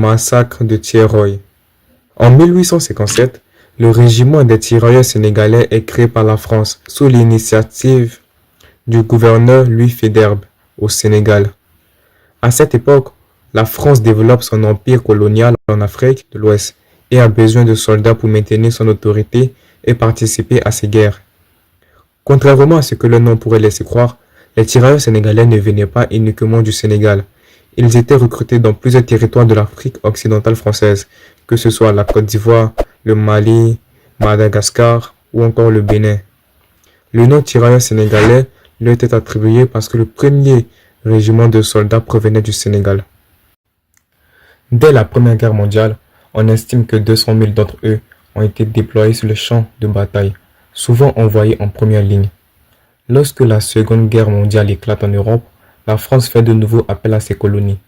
massacre de Thiaroye. En 1857, le régiment des tirailleurs sénégalais est créé par la France sous l'initiative du gouverneur Louis Faidherbe au Sénégal. À cette époque, la France développe son empire colonial en Afrique de l'Ouest et a besoin de soldats pour maintenir son autorité et participer à ses guerres. Contrairement à ce que le nom pourrait laisser croire, les tirailleurs sénégalais ne venaient pas uniquement du Sénégal. Ils étaient recrutés dans plusieurs territoires de l'Afrique occidentale française, que ce soit la Côte d'Ivoire, le Mali, Madagascar ou encore le Bénin. Le nom tirailleurs sénégalais lui était attribué parce que le premier régiment de soldats provenait du Sénégal. Dès la Première Guerre mondiale, on estime que 200 000 d'entre eux ont été déployés sur le champ de bataille, souvent envoyés en première ligne. Lorsque la Seconde Guerre mondiale éclate en Europe, la France fait de nouveau appel à ses colonies.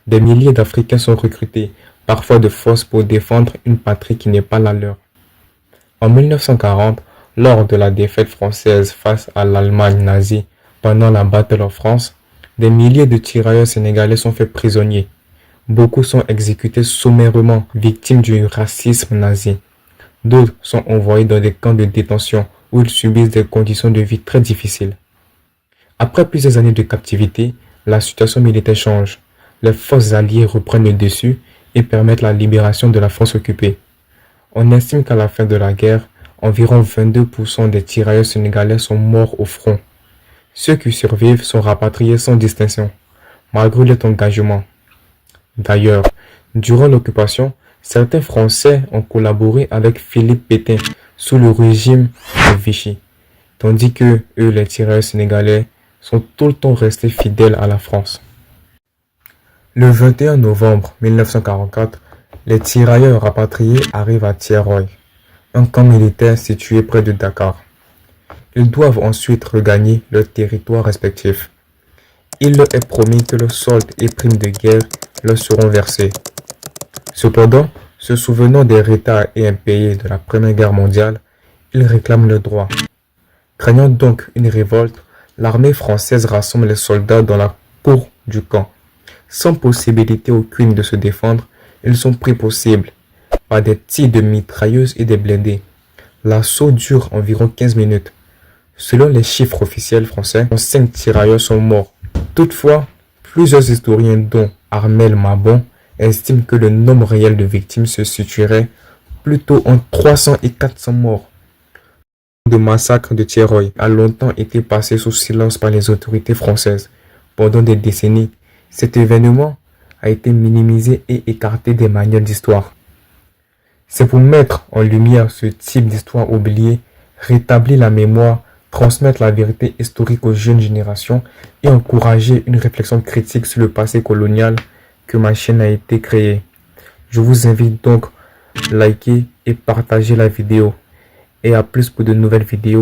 Des milliers d'Africains sont recrutés, parfois de force, pour défendre une patrie qui n'est pas la leur. En 1940, lors de la défaite française face à l'Allemagne nazie pendant la Battle of France, des milliers de tirailleurs sénégalais sont faits prisonniers. Beaucoup sont exécutés sommairement, victimes du racisme nazi. D'autres sont envoyés dans des camps de détention où ils subissent des conditions de vie très difficiles. Après plusieurs années de captivité, la situation militaire change. Les forces alliées reprennent le dessus et permettent la libération de la France occupée. On estime qu'à la fin de la guerre, environ 22% des tirailleurs sénégalais sont morts au front. Ceux qui survivent sont rapatriés sans distinction, malgré leur engagement. D'ailleurs, durant l'occupation, certains Français ont collaboré avec Philippe Pétain sous le régime de Vichy, tandis que eux, les tirailleurs sénégalais, sont tout le temps restés fidèles à la France. Le 21 novembre 1944, les tirailleurs rapatriés arrivent à Thiaroye, un camp militaire situé près de Dakar. Ils doivent ensuite regagner leurs territoires respectifs. Il leur est promis que le solde et primes de guerre leur seront versés. Cependant, se souvenant des retards et impayés de la Première Guerre mondiale, ils réclament leurs droits. Craignant donc une révolte, l'armée française rassemble les soldats dans la cour du camp. Sans possibilité aucune de se défendre, ils sont pris pour cible par des tirs de mitrailleuses et des blindés. L'assaut dure environ 15 minutes. Selon les chiffres officiels français, 5 tirailleurs sont morts. Toutefois, plusieurs historiens, dont Armel Mabon, estiment que le nombre réel de victimes se situerait plutôt entre 300 et 400 morts. Le massacre de Thiaroye a longtemps été passé sous silence par les autorités françaises. Pendant des décennies, cet événement a été minimisé et écarté des manuels d'histoire. C'est pour mettre en lumière ce type d'histoire oubliée, rétablir la mémoire, transmettre la vérité historique aux jeunes générations et encourager une réflexion critique sur le passé colonial que ma chaîne a été créée. Je vous invite donc à liker et partager la vidéo. Et à plus pour de nouvelles vidéos.